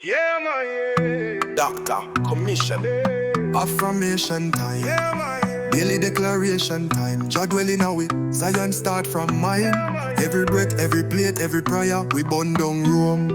Yeah, man, yeah. Doctor, commission. Affirmation time. Yeah, man, yeah. Daily declaration time. Jah dwell in a way. Zion start from mine. Every breath, every plate, every prayer. We Bun Dung Rome.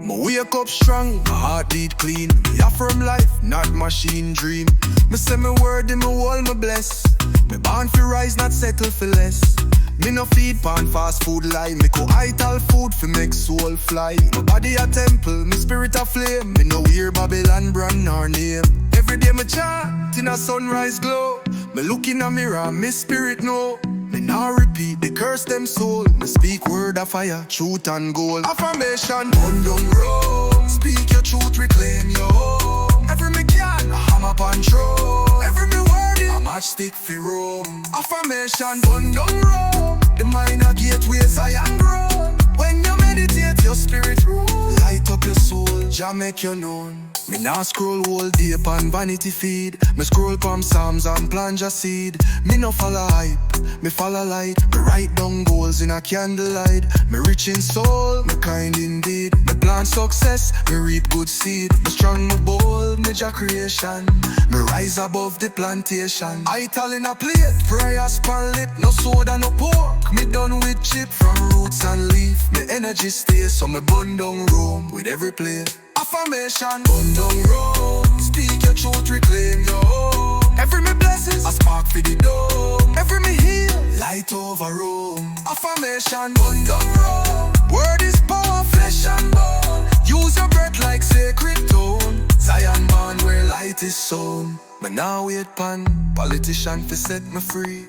Me wake up strong, my heart beat clean. Me affirm life, not machine dream. Me say me word in me wall, me bless. Me born fi rise, not settle for less. Me no feed pan fast food line. Me go Ital food fi make soul fly. My body a temple, me spirit a flame. Me no hear Babylon brand nor name. Every day me chant in a sunrise glow. Me look in a mirror, me spirit know. Me now repeat the curse them soul. Me speak word of fire, truth and gold. Affirmation, Bun Dung Rome. Speak your truth, reclaim your home. Every me can, a hammer control. Every me word is a matchstick fi Rome. Affirmation, Bun Dung Rome. The mind a gateway, Zion grown. When you meditate, your spirit rule. Light up your soul, Jah make you known. Me now scroll all day on vanity feed. Me scroll from Psalms and plant a seed. Me no follow hype, me follow light. Me write down goals in a candlelight. Me rich in soul, me kind indeed. Me plant success, me reap good seed. Me strong, me bold, me Jah creation. Me rise above the plantation. Ital in a plate, prayers pan lip. No soda, no pork. Me done with chip from roots and leaf. Me energy stays, so me Bun Dung Rome with every plate. Affirmation, Bun Dung Rome. Speak your truth, reclaim your home. Every me blessings, a spark for the dome. Every me heal, light over Rome. Affirmation, Bun Dung Rome. Word is power, flesh and bone. Use your breath like sacred tone. Zion man where light is sown. Me now wait pan politician fi set me free.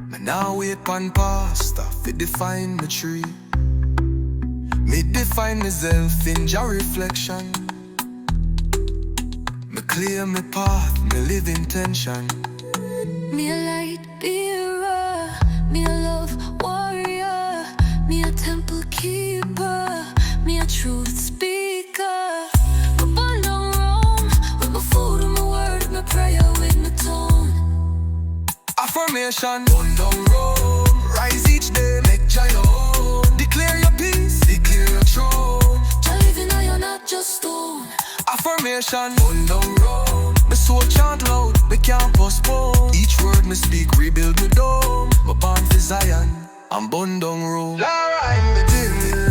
Me now wait pan pastor fi define me tree. Me define myself in Jah reflection. Me clear my path, me live intention. Me a light bearer, me a love warrior, me a temple keeper, me a truth speaker. Me Bun Dung Rome, with my food, with my word, with my prayer, with my tone. Affirmation, Bun Dung Rome. Rise each day, make Jah your own. Declare your peace, declare your throne. Jah living now, you're not just stone. Affirmation, Bun Dung Rome. My soul chant loud, me can't postpone. Each word me speak, rebuild my dome. My born for Zion, I'm Bun Dung Rome. Alright, me deal with